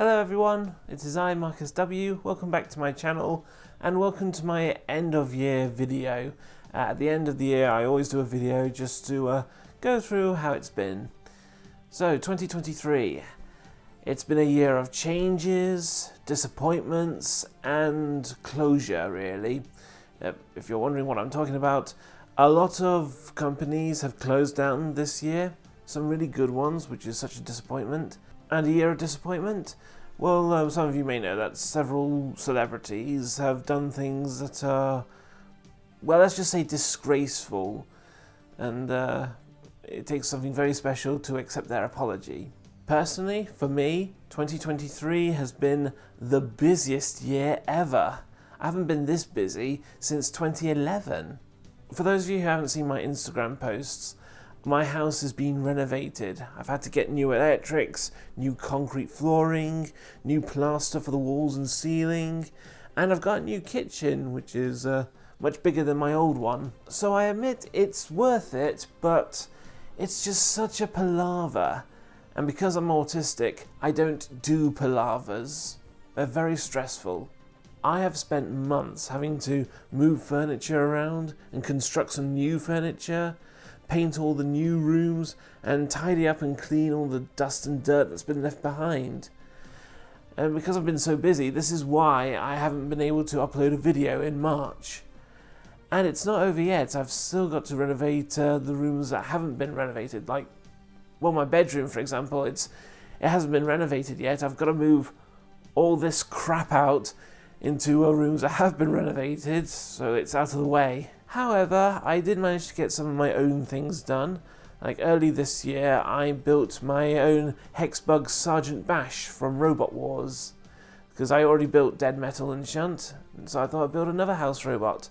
Hello everyone, it is I, Mark S.W. Welcome back to my channel and welcome to my end of year video. At the end of the year I always do a video just to go through how it's been. So 2023, it's been a year of changes, disappointments and closure really. If you're wondering what I'm talking about, a lot of companies have closed down this year, some really good ones, which is such a disappointment. And a year of disappointment? Well, some of you may know that several celebrities have done things that are, well, let's just say disgraceful. And it takes something very special to accept their apology. Personally, for me, 2023 has been the busiest year ever. I haven't been this busy since 2011. For those of you who haven't seen my Instagram posts, my house has been renovated. I've had to get new electrics, new concrete flooring, new plaster for the walls and ceiling, and I've got a new kitchen, which is much bigger than my old one. So I admit it's worth it, but it's just such a palaver. And because I'm autistic, I don't do palavers. They're very stressful. I have spent months having to move furniture around and construct some new furniture, paint all the new rooms, and tidy up and clean all the dust and dirt that's been left behind. And because I've been so busy, this is why I haven't been able to upload a video in March. And it's not over yet. I've still got to renovate the rooms that haven't been renovated. Like, well, my bedroom, for example, it hasn't been renovated yet. I've got to move all this crap out into rooms that have been renovated, so it's out of the way. However, I did manage to get some of my own things done. Like early this year, I built my own Hexbug Sergeant Bash from Robot Wars, because I already built Dead Metal and Shunt, so I thought I'd build another house robot.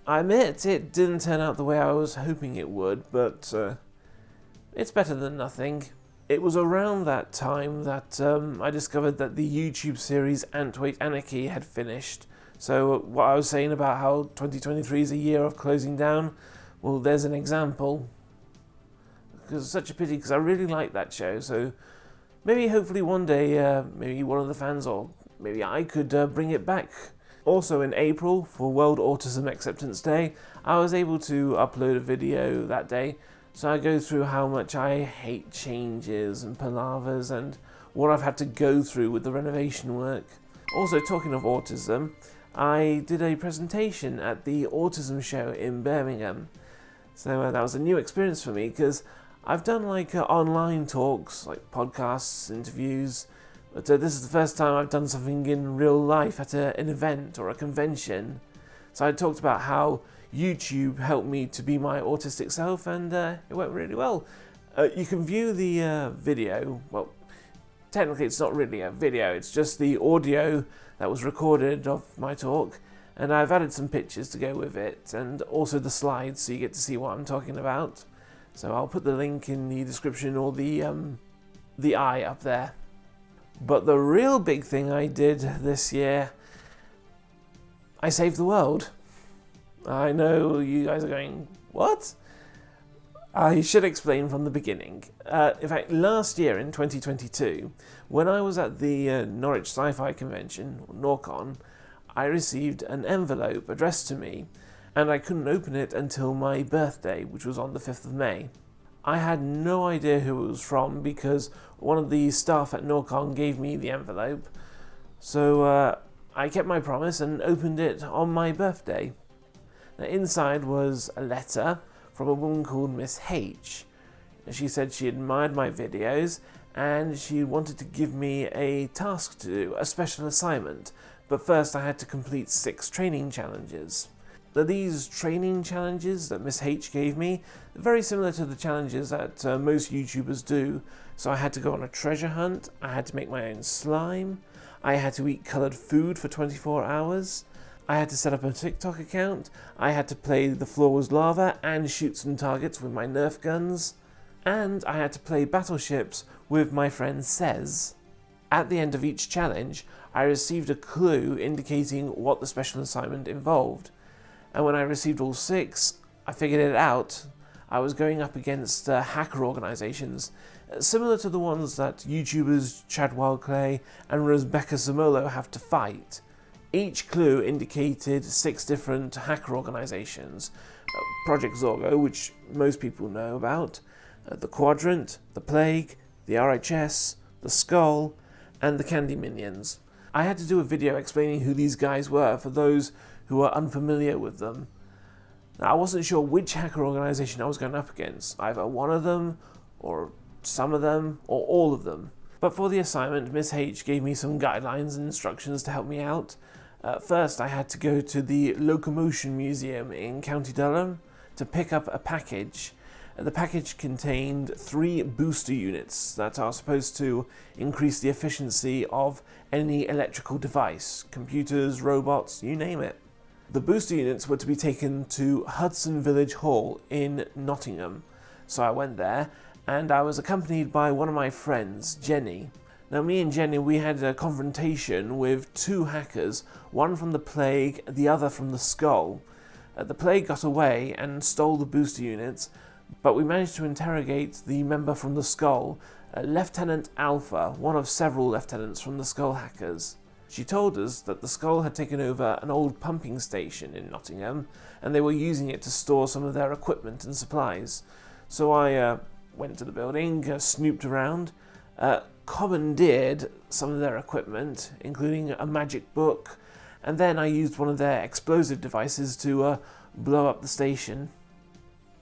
I admit it didn't turn out the way I was hoping it would, but it's better than nothing. It was around that time that I discovered that the YouTube series Antweight Anarchy had finished. So what I was saying about how 2023 is a year of closing down, well, there's an example. Because it's such a pity, because I really like that show. So maybe, hopefully one day, maybe one of the fans, or maybe I could bring it back. Also in April, for World Autism Acceptance Day, I was able to upload a video that day. So I go through how much I hate changes and palavers and what I've had to go through with the renovation work. Also, talking of autism, I did a presentation at the Autism show in Birmingham. So that was a new experience for me, because I've done like online talks, like podcasts, interviews, but this is the first time I've done something in real life at an event or a convention. So I talked about how YouTube helped me to be my autistic self, and it went really well. You can view the video, well, technically it's not really a video, it's just the audio that was recorded of my talk, and I've added some pictures to go with it, and also the slides so you get to see what I'm talking about. So I'll put the link in the description, or the eye up there. But the real big thing I did this year, I saved the world. I know you guys are going, what? I should explain from the beginning. In fact, last year in 2022, when I was at the Norwich Sci-Fi Convention, or NorCon, I received an envelope addressed to me, and I couldn't open it until my birthday, which was on the 5th of May. I had no idea who it was from, because one of the staff at NorCon gave me the envelope, so I kept my promise and opened it on my birthday. Now, inside was a letter from a woman called Miss H. She said she admired my videos and she wanted to give me a task to do, a special assignment, but first I had to complete 6 training challenges. Now, these training challenges that Miss H gave me are very similar to the challenges that most YouTubers do. So I had to go on a treasure hunt, I had to make my own slime, I had to eat coloured food for 24 hours, I had to set up a TikTok account, I had to play The Floor Was Lava and shoot some targets with my Nerf guns, and I had to play battleships with my friend Cez. At the end of each challenge, I received a clue indicating what the special assignment involved, and when I received all 6, I figured it out. I was going up against hacker organisations, similar to the ones that YouTubers Chad Wildclay and Rebecca Zamolo have to fight. Each clue indicated 6 different hacker organisations. Project Zorgo, which most people know about, the Quadrant, the Plague, the RHS, the Skull, and the Candy Minions. I had to do a video explaining who these guys were for those who are unfamiliar with them. Now, I wasn't sure which hacker organisation I was going up against, either one of them, or some of them, or all of them. But for the assignment, Miss H gave me some guidelines and instructions to help me out. First, I had to go to the Locomotion Museum in County Durham to pick up a package. The package contained 3 booster units that are supposed to increase the efficiency of any electrical device, computers, robots, you name it. The booster units were to be taken to Hudson Village Hall in Nottingham. So I went there, and I was accompanied by one of my friends, Jenny. Now, me and Jenny, we had a confrontation with 2 hackers, one from the Plague, the other from the Skull. The Plague got away and stole the booster units, but we managed to interrogate the member from the Skull, Lieutenant Alpha, one of several lieutenants from the Skull hackers. She told us that the Skull had taken over an old pumping station in Nottingham, and they were using it to store some of their equipment and supplies. So I went to the building, snooped around, commandeered some of their equipment, including a magic book, and then I used one of their explosive devices to blow up the station.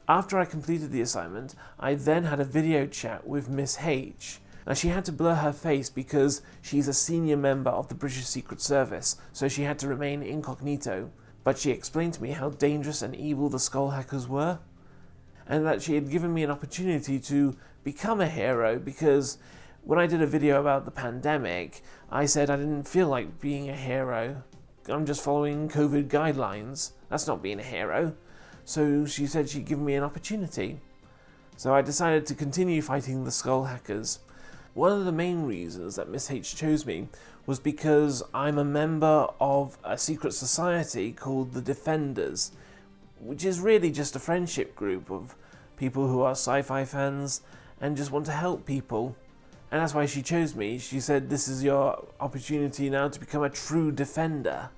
After I completed the assignment, I then had a video chat with Miss H. Now, she had to blur her face because she's a senior member of the British Secret Service, so she had to remain incognito. But she explained to me how dangerous and evil the Skull hackers were, and that she had given me an opportunity to become a hero because when I did a video about the pandemic, I said I didn't feel like being a hero. I'm just following COVID guidelines. That's not being a hero. So she said she'd give me an opportunity. So I decided to continue fighting the Skull hackers. One of the main reasons that Miss H chose me was because I'm a member of a secret society called the Defenders, which is really just a friendship group of people who are sci-fi fans and just want to help people. And that's why she chose me. She said, this is your opportunity now to become a true defender.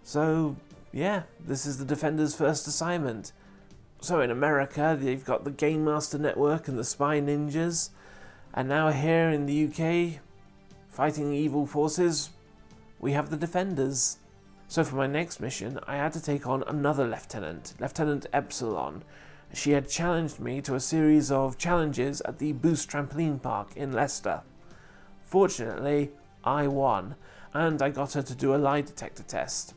So yeah, this is the Defenders' first assignment. So in America, they've got the Game Master Network and the Spy Ninjas, and now here in the UK, fighting evil forces, we have the Defenders. So for my next mission, I had to take on another lieutenant, Lieutenant Epsilon. She had challenged me to a series of challenges at the Boost Trampoline Park in Leicester. Fortunately, I won, and I got her to do a lie detector test.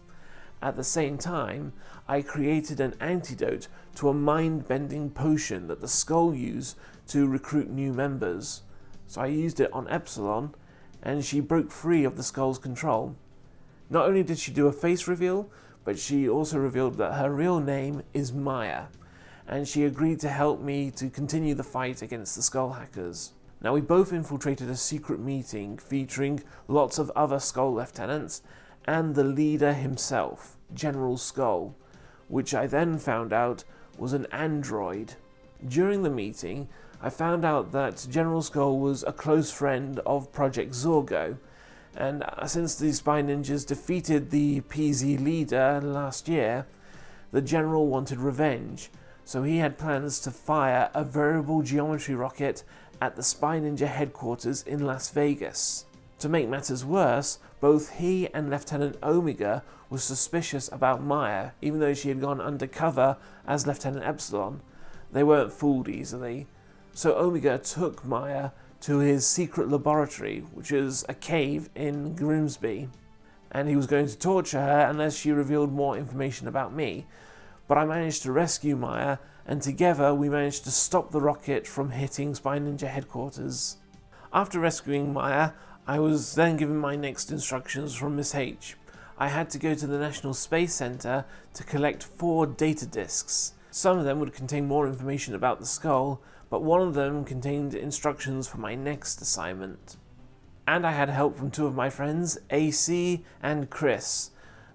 At the same time, I created an antidote to a mind-bending potion that the Skull use to recruit new members. So I used it on Epsilon, and she broke free of the Skull's control. Not only did she do a face reveal, but she also revealed that her real name is Maya, and she agreed to help me to continue the fight against the Skull hackers. Now, we both infiltrated a secret meeting featuring lots of other Skull lieutenants, and the leader himself, General Skull, which I then found out was an android. During the meeting, I found out that General Skull was a close friend of Project Zorgo, and since the Spy Ninjas defeated the PZ leader last year, the General wanted revenge, so he had plans to fire a variable geometry rocket at the Spy Ninja headquarters in Las Vegas. To make matters worse, both he and Lieutenant Omega were suspicious about Maya, even though she had gone undercover as Lieutenant Epsilon. They weren't fooled easily. So Omega took Maya to his secret laboratory, which is a cave in Grimsby, and he was going to torture her unless she revealed more information about me. But I managed to rescue Maya, and together we managed to stop the rocket from hitting Spy Ninja headquarters. After rescuing Maya, I was then given my next instructions from Miss H. I had to go to the National Space Center to collect 4 data disks. Some of them would contain more information about the Skull, but one of them contained instructions for my next assignment. And I had help from 2 of my friends, AC and Chris.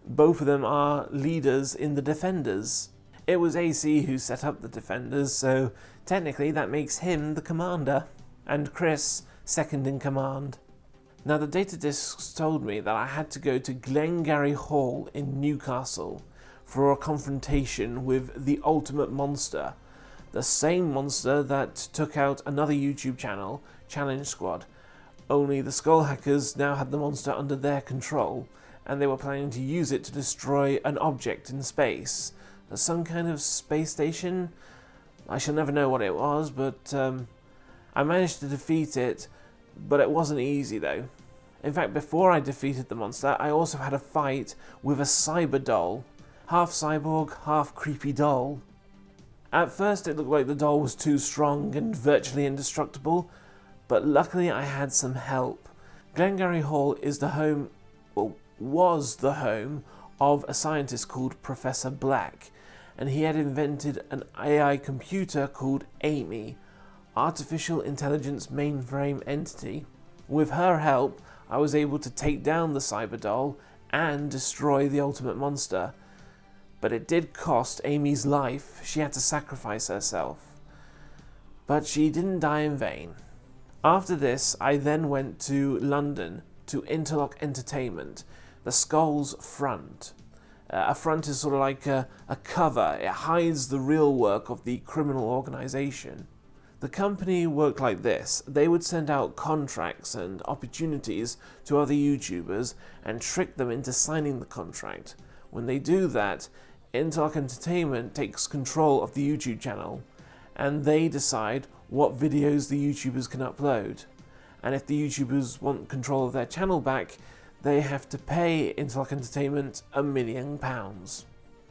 Both of them are leaders in the Defenders. It was AC who set up the defenders, so technically that makes him the commander, and Chris second in command. Now the data disks told me that I had to go to Glengarry Hall in Newcastle for a confrontation with the ultimate monster, the same monster that took out another YouTube channel, Challenge Squad, only the Skull Hackers now had the monster under their control, and they were planning to use it to destroy an object in space. Some kind of space station? I shall never know what it was, but I managed to defeat it, but it wasn't easy though. In fact, before I defeated the monster, I also had a fight with a cyber doll. Half cyborg, half creepy doll. At first it looked like the doll was too strong and virtually indestructible, but luckily I had some help. Glengarry Hall is the home, well, was the home of a scientist called Professor Black, and he had invented an AI computer called Amy, Artificial Intelligence Mainframe Entity. With her help, I was able to take down the cyber doll and destroy the ultimate monster. But it did cost Amy's life. She had to sacrifice herself. But she didn't die in vain. After this, I then went to London to Interlock Entertainment, the Skull's front. A front is sort of like a cover. It hides the real work of the criminal organisation. The company worked like this. They would send out contracts and opportunities to other YouTubers and trick them into signing the contract. When they do that, Interlock Entertainment takes control of the YouTube channel, and they decide what videos the YouTubers can upload. And if the YouTubers want control of their channel back, they have to pay Interlock Entertainment £1 million.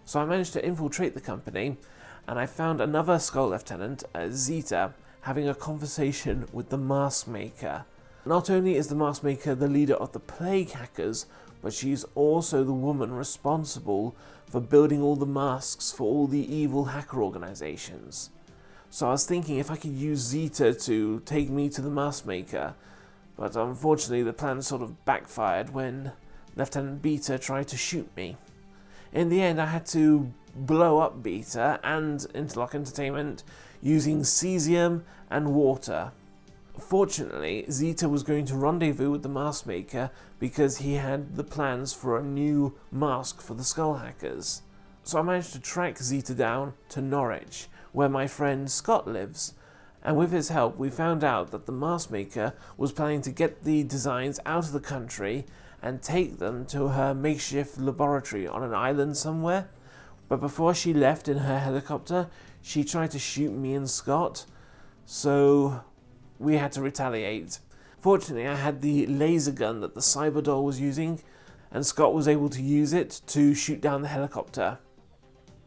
So I managed to infiltrate the company, and I found another Skull Lieutenant, Zeta, having a conversation with the Mask Maker. Not only is the Mask Maker the leader of the Plague Hackers, but she's also the woman responsible for building all the masks for all the evil hacker organizations. So I was thinking if I could use Zeta to take me to the Mask Maker, but unfortunately the plan sort of backfired when Lieutenant Beta tried to shoot me. In the end, I had to blow up Beta and Interlock Entertainment using cesium and water. Fortunately, Zeta was going to rendezvous with the Mask Maker because he had the plans for a new mask for the Skull Hackers. So I managed to track Zeta down to Norwich, where my friend Scott lives, and with his help we found out that the Mask Maker was planning to get the designs out of the country and take them to her makeshift laboratory on an island somewhere. But before she left in her helicopter, she tried to shoot me and Scott, so we had to retaliate. Fortunately, I had the laser gun that the cyber doll was using, and Scott was able to use it to shoot down the helicopter.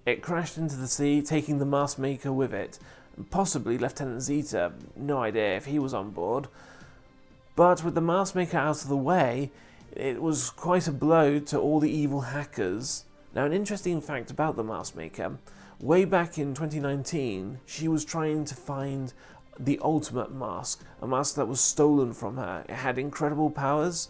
It crashed into the sea, taking the Mask Maker with it, and possibly Lieutenant Zeta, no idea if he was on board. But with the Mask Maker out of the way, it was quite a blow to all the evil hackers. Now, an interesting fact about the Mask Maker, way back in 2019, she was trying to find the ultimate mask, a mask that was stolen from her. It had incredible powers.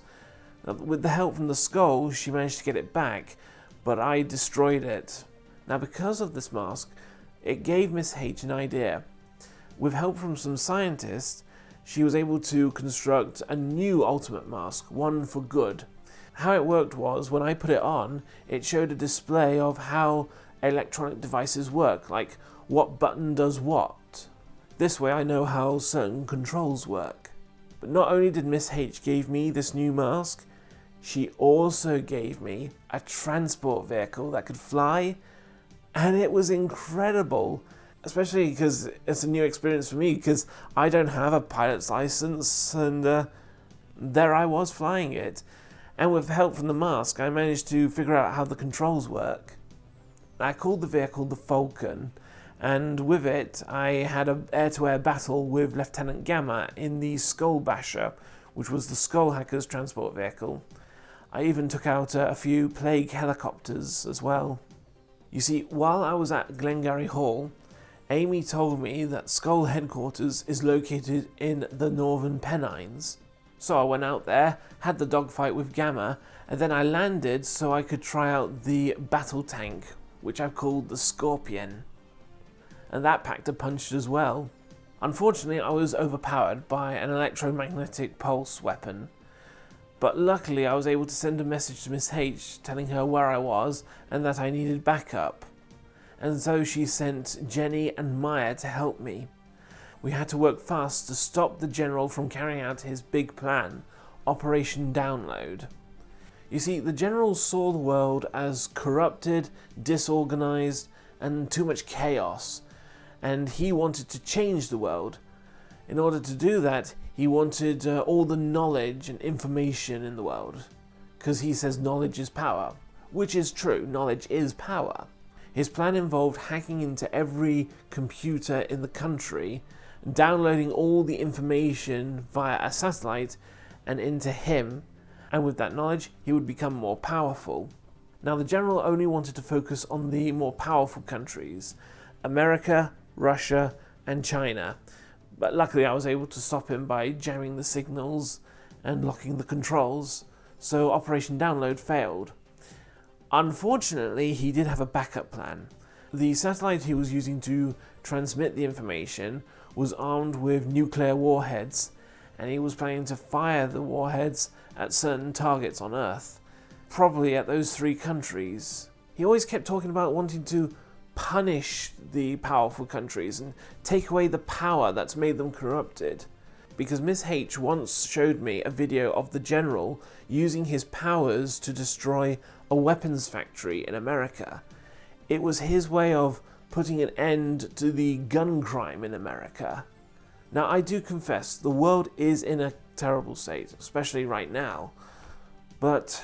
With the help from the Skull, she managed to get it back, but I destroyed it. Now, because of this mask, it gave Miss H an idea. With help from some scientists, she was able to construct a new ultimate mask, one for good. How it worked was, when I put it on, it showed a display of how electronic devices work, like what button does what. This way I know how certain controls work. But not only did Miss H give me this new mask, she also gave me a transport vehicle that could fly, and it was incredible. Especially because it's a new experience for me, because I don't have a pilot's license, and there I was flying it. And with help from the mask, I managed to figure out how the controls work. I called the vehicle the Falcon, and with it I had an air-to-air battle with Lieutenant Gamma in the Skull Basher, which was the Skull Hackers transport vehicle. I even took out a few Plague helicopters as well. You see, while I was at Glengarry Hall, Amy told me that Skull headquarters is located in the Northern Pennines. So I went out there, had the dogfight with Gamma, and then I landed so I could try out the battle tank, which I've called the Scorpion. And that packed a punch as well. Unfortunately, I was overpowered by an electromagnetic pulse weapon. But luckily, I was able to send a message to Miss H telling her where I was and that I needed backup. And so she sent Jenny and Maya to help me. We had to work fast to stop the General from carrying out his big plan, Operation Download. You see, the General saw the world as corrupted, disorganized, and too much chaos, and he wanted to change the world. In order to do that, he wanted all the knowledge and information in the world, because he says knowledge is power, which is true, knowledge is power. His plan involved hacking into every computer in the country, downloading all the information via a satellite and into him, and with that knowledge he would become more powerful. Now the General only wanted to focus on the more powerful countries, America, Russia and China, but luckily I was able to stop him by jamming the signals and locking the controls, so Operation Download failed. Unfortunately, he did have a backup plan. The satellite he was using to transmit the information was armed with nuclear warheads, and he was planning to fire the warheads at certain targets on Earth, probably at those 3 countries. He always kept talking about wanting to punish the powerful countries and take away the power that's made them corrupted. Because Miss H once showed me a video of the General using his powers to destroy a weapons factory in America. It was his way of putting an end to the gun crime in America. Now, I do confess, the world is in a terrible state, especially right now. But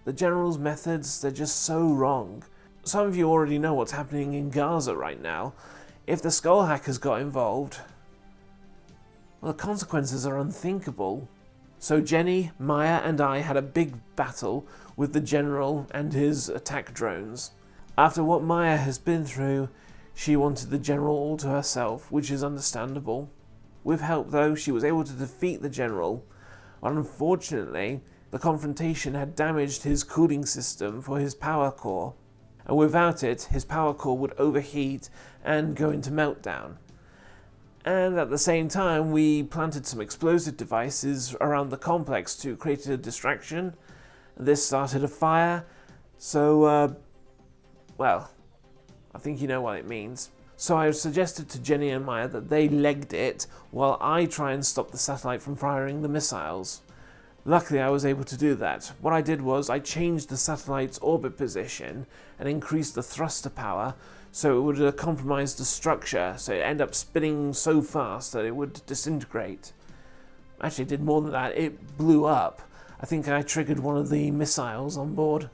the General's methods, they're just so wrong. Some of you already know what's happening in Gaza right now. If the Skull hackers got involved, well, the consequences are unthinkable. So Jenny, Maya and I had a big battle with the General and his attack drones. After what Maya has been through, she wanted the General all to herself, which is understandable. With help though, she was able to defeat the General. Unfortunately, the confrontation had damaged his cooling system for his power core, and without it, his power core would overheat and go into meltdown. And at the same time, we planted some explosive devices around the complex to create a distraction. This started a fire, so, well, I think you know what it means. So I suggested to Jenny and Maya that they legged it while I try and stop the satellite from firing the missiles. Luckily, I was able to do that. What I did was I changed the satellite's orbit position and increased the thruster power so it would compromise the structure, so it ended up spinning so fast that it would disintegrate. Actually, it did more than that, it blew up. I think I triggered one of the missiles on board.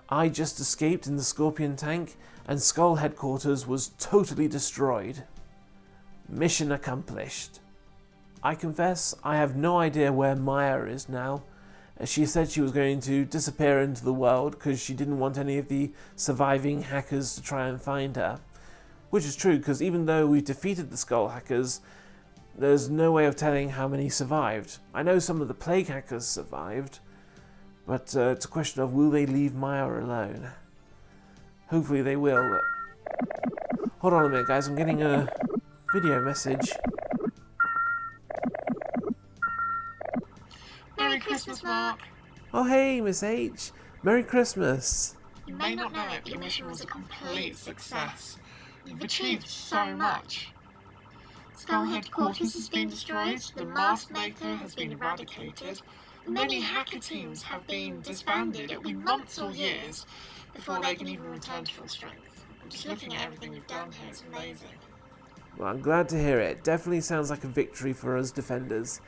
I just escaped in the Scorpion tank, and Skull headquarters was totally destroyed. Mission accomplished. I confess, I have no idea where Maya is now. She said she was going to disappear into the world because she didn't want any of the surviving hackers to try and find her. Which is true, because even though we've defeated the Skull hackers, there's no way of telling how many survived. I know some of the Plague hackers survived, but it's a question of will they leave Maya alone? Hopefully they will. Hold on a minute, guys, I'm getting a video message. Merry Christmas, Mark. Oh hey, Miss H. Merry Christmas. You may not know it, but your mission was a complete success. You've achieved so much. Skull headquarters has been destroyed, the mask maker has been eradicated, many hacker teams have been disbanded. It'll be months or years before they can even return to full strength. I'm just looking at everything you've done here, it's amazing. Well, I'm glad to hear it. Definitely sounds like a victory for us defenders.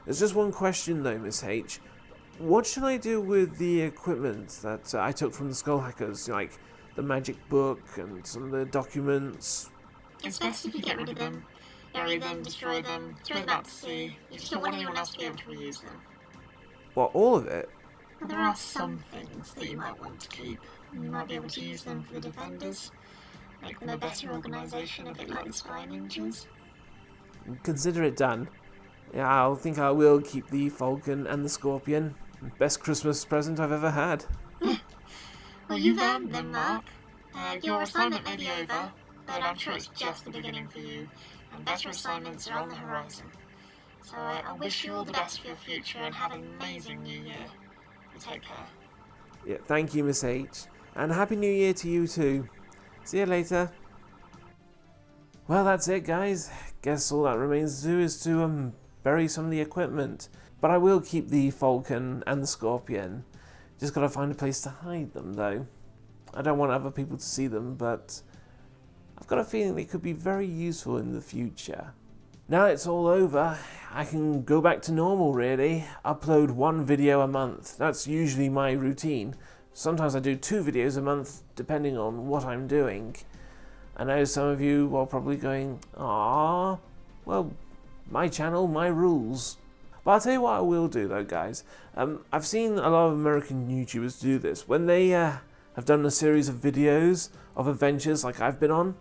There's just one question though, Miss H. What should I do with the equipment that I took from the Skull hackers, like the magic book and some of the documents? It's best if you get rid of them. Bury them, destroy them, throw them out to sea. You just don't want anyone else to be able to reuse them. What, all of it? Well, there are some things that you might want to keep. You might be able to use them for the defenders. Make them a better organisation, a bit like the Spy Ninjas. Consider it done. Yeah, I think I will keep the Falcon and the Scorpion. Best Christmas present I've ever had. Well, you then, Mark. Your assignment may be over, but I'm sure it's just the beginning for you, and better assignments are on the horizon. So I wish you all the best for your future and have an amazing new year. Take care. Yeah, thank you, Miss H. And Happy New Year to you too. See you later. Well, that's it, guys. Guess all that remains to do is to bury some of the equipment. But I will keep the Falcon and the Scorpion. Just gotta find a place to hide them, though. I don't want other people to see them, but I've got a feeling they could be very useful in the future. Now it's all over, I can go back to normal, really. Upload 1 video a month. That's usually my routine. Sometimes I do 2 videos a month, depending on what I'm doing. I know some of you are probably going, "Aww, well, my channel, my rules." But I'll tell you what I will do, though, guys. I've seen a lot of American YouTubers do this. When they have done a series of videos of adventures like I've been on,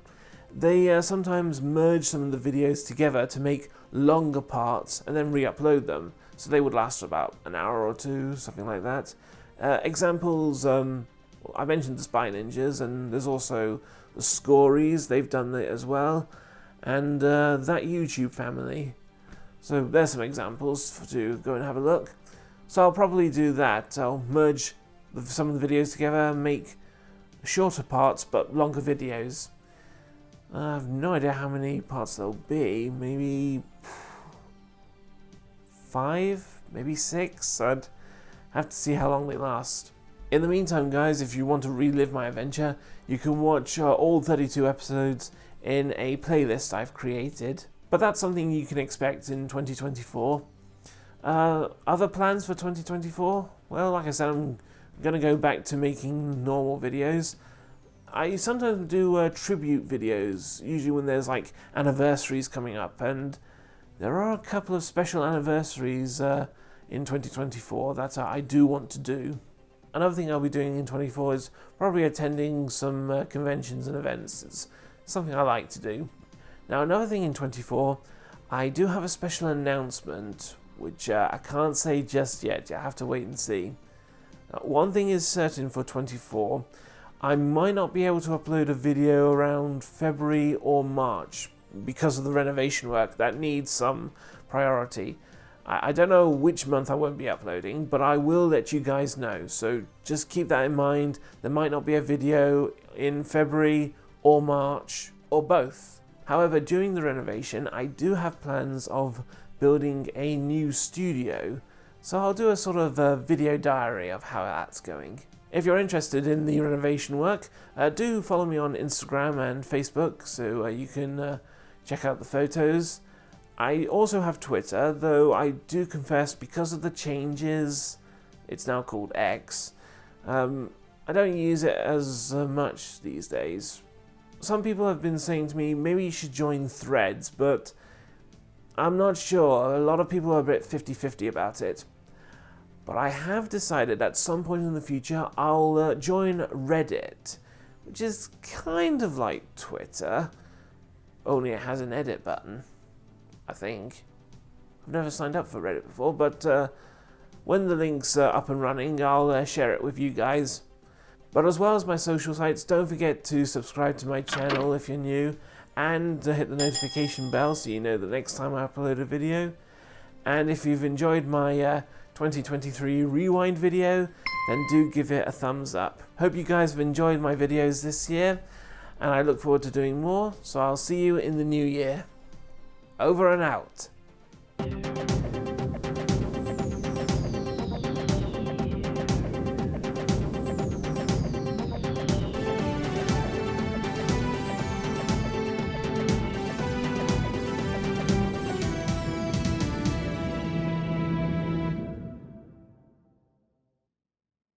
they sometimes merge some of the videos together to make longer parts and then re-upload them. So they would last about an hour or 2, something like that. Examples, I mentioned the Spy Ninjas, and there's also the Scories, they've done it as well, and that YouTube family. So there's some examples to go and have a look. So I'll probably do that. I'll merge some of the videos together, make shorter parts but longer videos. I have no idea how many parts there'll be. Maybe 5, maybe 6. I'd have to see how long they last. In the meantime, guys, if you want to relive my adventure, you can watch all 32 episodes in a playlist I've created. But that's something you can expect in 2024. Other plans for 2024? Well, like I said, I'm going to go back to making normal videos. I sometimes do tribute videos, usually when there's like anniversaries coming up, and there are a couple of special anniversaries in 2024 that I do want to do. Another thing I'll be doing in 2024 is probably attending some conventions and events. It's something I like to do. Now, another thing in 2024, I do have a special announcement, which I can't say just yet. You have to wait and see. One thing is certain for 2024, I might not be able to upload a video around February or March because of the renovation work that needs some priority. I don't know which month I won't be uploading, but I will let you guys know. So just keep that in mind. There might not be a video in February or March or both. However, during the renovation, I do have plans of building a new studio. So I'll do a sort of video diary of how that's going. If you're interested in the renovation work, do follow me on Instagram and Facebook so you can check out the photos. I also have Twitter, though I do confess because of the changes, it's now called X, I don't use it as much these days. Some people have been saying to me, maybe you should join Threads, but I'm not sure. A lot of people are a bit 50-50 about it. But I have decided at some point in the future I'll join Reddit, which is kind of like Twitter, only it has an edit button, I think. I've never signed up for Reddit before, but when the link's up and running, I'll share it with you guys. But as well as my social sites, don't forget to subscribe to my channel if you're new, and hit the notification bell so you know the next time I upload a video. And if you've enjoyed my 2023 rewind video, then do give it a thumbs up. Hope you guys have enjoyed my videos this year, and I look forward to doing more, so I'll see you in the new year. Over and out.